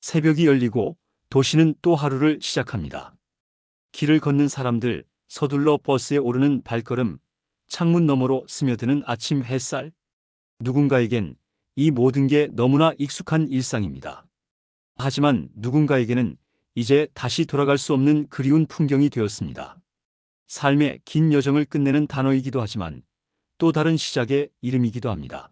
새벽이 열리고 도시는 또 하루를 시작합니다. 길을 걷는 사람들, 서둘러 버스에 오르는 발걸음, 창문 너머로 스며드는 아침 햇살. 누군가에겐 이 모든 게 너무나 익숙한 일상입니다. 하지만 누군가에게는 이제 다시 돌아갈 수 없는 그리운 풍경이 되었습니다. 삶의 긴 여정을 끝내는 단어이기도 하지만 또 다른 시작의 이름이기도 합니다.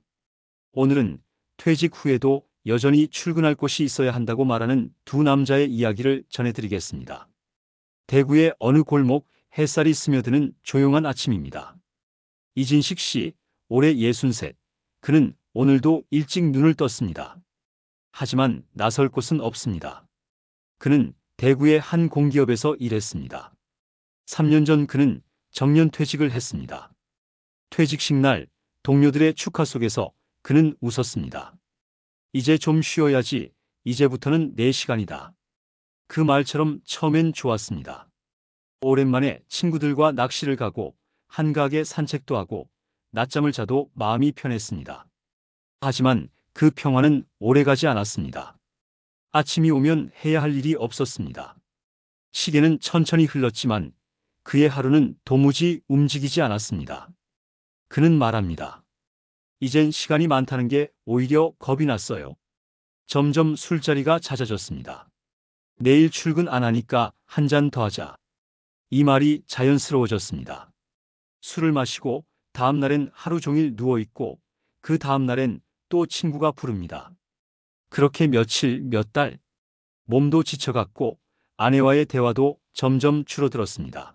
오늘은 퇴직 후에도 여전히 출근할 곳이 있어야 한다고 말하는 두 남자의 이야기를 전해드리겠습니다. 대구의 어느 골목, 햇살이 스며드는 조용한 아침입니다. 이진식 씨, 올해 63. 그는 오늘도 일찍 눈을 떴습니다. 하지만 나설 곳은 없습니다. 그는 대구의 한 공기업에서 일했습니다. 3년 전 그는 정년 퇴직을 했습니다. 퇴직식 날 동료들의 축하 속에서 그는 웃었습니다. 이제 좀 쉬어야지. 이제부터는 내 시간이다. 그 말처럼 처음엔 좋았습니다. 오랜만에 친구들과 낚시를 가고 한가하게 산책도 하고 낮잠을 자도 마음이 편했습니다. 하지만 그 평화는 오래가지 않았습니다. 아침이 오면 해야 할 일이 없었습니다. 시계는 천천히 흘렀지만 그의 하루는 도무지 움직이지 않았습니다. 그는 말합니다. 이젠 시간이 많다는 게 오히려 겁이 났어요. 점점 술자리가 잦아졌습니다. 내일 출근 안 하니까 한 잔 더 하자. 이 말이 자연스러워졌습니다. 술을 마시고 다음 날엔 하루 종일 누워있고 그 다음 날엔 또 친구가 부릅니다. 그렇게 며칠, 몇 달, 몸도 지쳐갔고 아내와의 대화도 점점 줄어들었습니다.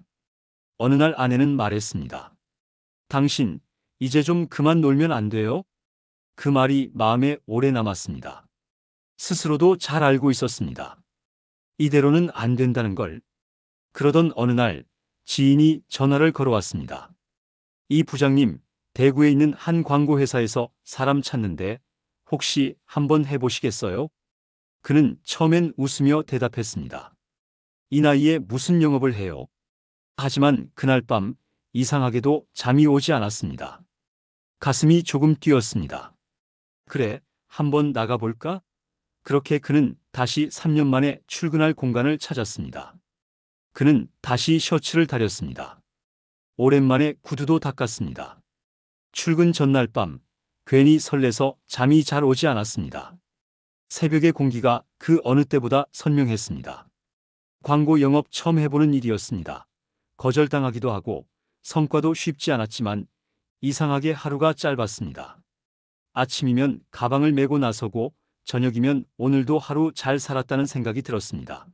어느 날 아내는 말했습니다. 당신, 이제 좀 그만 놀면 안 돼요? 그 말이 마음에 오래 남았습니다. 스스로도 잘 알고 있었습니다. 이대로는 안 된다는 걸. 그러던 어느 날 지인이 전화를 걸어왔습니다. 이 부장님, 대구에 있는 한 광고회사에서 사람 찾는데 혹시 한번 해보시겠어요? 그는 처음엔 웃으며 대답했습니다. 이 나이에 무슨 영업을 해요? 하지만 그날 밤 이상하게도 잠이 오지 않았습니다. 가슴이 조금 뛰었습니다. 그래, 한번 나가볼까? 그렇게 그는 다시 3년 만에 출근할 공간을 찾았습니다. 그는 다시 셔츠를 다렸습니다. 오랜만에 구두도 닦았습니다. 출근 전날 밤, 괜히 설레서 잠이 잘 오지 않았습니다. 새벽의 공기가 그 어느 때보다 선명했습니다. 광고 영업 처음 해보는 일이었습니다. 거절당하기도 하고 성과도 쉽지 않았지만 이상하게 하루가 짧았습니다. 아침이면 가방을 메고 나서고 저녁이면 오늘도 하루 잘 살았다는 생각이 들었습니다.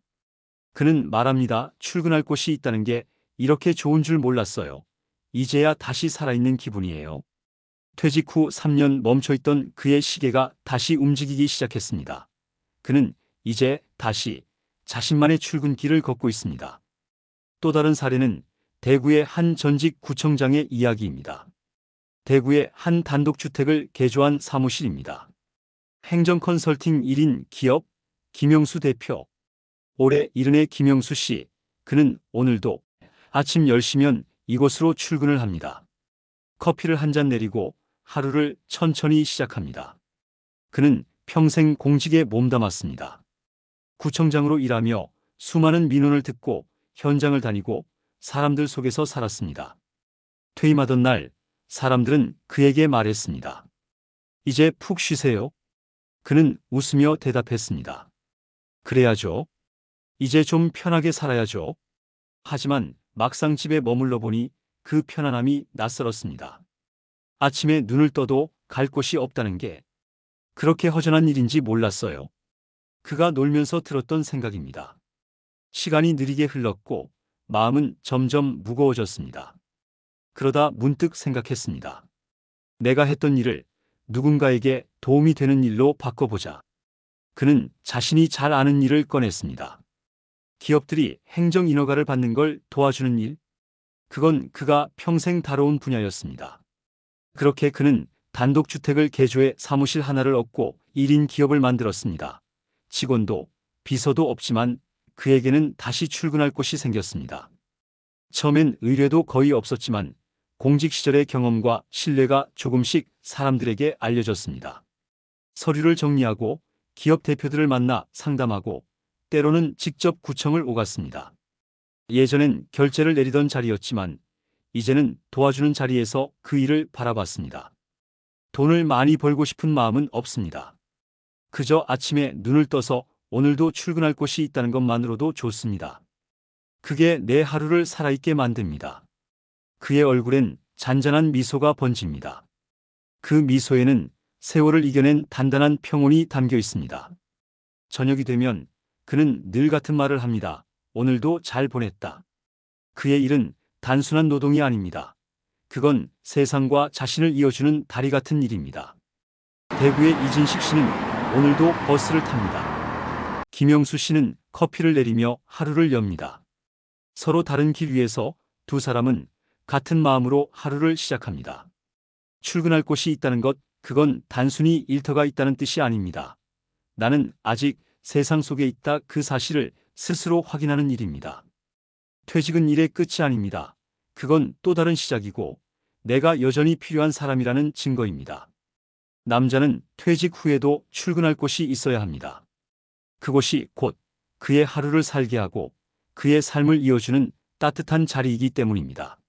그는 말합니다. 출근할 곳이 있다는 게 이렇게 좋은 줄 몰랐어요. 이제야 다시 살아있는 기분이에요. 퇴직 후 3년 멈춰있던 그의 시계가 다시 움직이기 시작했습니다. 그는 이제 다시 자신만의 출근길을 걷고 있습니다. 또 다른 사례는 대구의 한 전직 구청장의 이야기입니다. 대구의 한 단독주택을 개조한 사무실입니다. 행정 컨설팅 1인 기업 김영수 대표. 올해 70의 김영수 씨. 그는 오늘도 아침 10시면 이곳으로 출근을 합니다. 커피를 한 잔 내리고 하루를 천천히 시작합니다. 그는 평생 공직에 몸담았습니다. 구청장으로 일하며 수많은 민원을 듣고 현장을 다니고 사람들 속에서 살았습니다. 퇴임하던 날 사람들은 그에게 말했습니다. 이제 푹 쉬세요. 그는 웃으며 대답했습니다. 그래야죠. 이제 좀 편하게 살아야죠. 하지만 막상 집에 머물러 보니 그 편안함이 낯설었습니다. 아침에 눈을 떠도 갈 곳이 없다는 게 그렇게 허전한 일인지 몰랐어요. 그가 놀면서 들었던 생각입니다. 시간이 느리게 흘렀고 마음은 점점 무거워졌습니다. 그러다 문득 생각했습니다. 내가 했던 일을 누군가에게 도움이 되는 일로 바꿔보자. 그는 자신이 잘 아는 일을 꺼냈습니다. 기업들이 행정 인허가를 받는 걸 도와주는 일? 그건 그가 평생 다뤄온 분야였습니다. 그렇게 그는 단독주택을 개조해 사무실 하나를 얻고 1인 기업을 만들었습니다. 직원도 비서도 없지만 그에게는 다시 출근할 곳이 생겼습니다. 처음엔 의뢰도 거의 없었지만 공직 시절의 경험과 신뢰가 조금씩 사람들에게 알려졌습니다. 서류를 정리하고 기업 대표들을 만나 상담하고 때로는 직접 구청을 오갔습니다. 예전엔 결제를 내리던 자리였지만 이제는 도와주는 자리에서 그 일을 바라봤습니다. 돈을 많이 벌고 싶은 마음은 없습니다. 그저 아침에 눈을 떠서 오늘도 출근할 곳이 있다는 것만으로도 좋습니다. 그게 내 하루를 살아있게 만듭니다. 그의 얼굴엔 잔잔한 미소가 번집니다. 그 미소에는 세월을 이겨낸 단단한 평온이 담겨 있습니다. 저녁이 되면 그는 늘 같은 말을 합니다. 오늘도 잘 보냈다. 그의 일은 단순한 노동이 아닙니다. 그건 세상과 자신을 이어주는 다리 같은 일입니다. 대구의 이진식 씨는 오늘도 버스를 탑니다. 김영수 씨는 커피를 내리며 하루를 엽니다. 서로 다른 길 위에서 두 사람은 같은 마음으로 하루를 시작합니다. 출근할 곳이 있다는 것, 그건 단순히 일터가 있다는 뜻이 아닙니다. 나는 아직 세상 속에 있다, 그 사실을 스스로 확인하는 일입니다. 퇴직은 일의 끝이 아닙니다. 그건 또 다른 시작이고 내가 여전히 필요한 사람이라는 증거입니다. 남자는 퇴직 후에도 출근할 곳이 있어야 합니다. 그곳이 곧 그의 하루를 살게 하고 그의 삶을 이어주는 따뜻한 자리이기 때문입니다.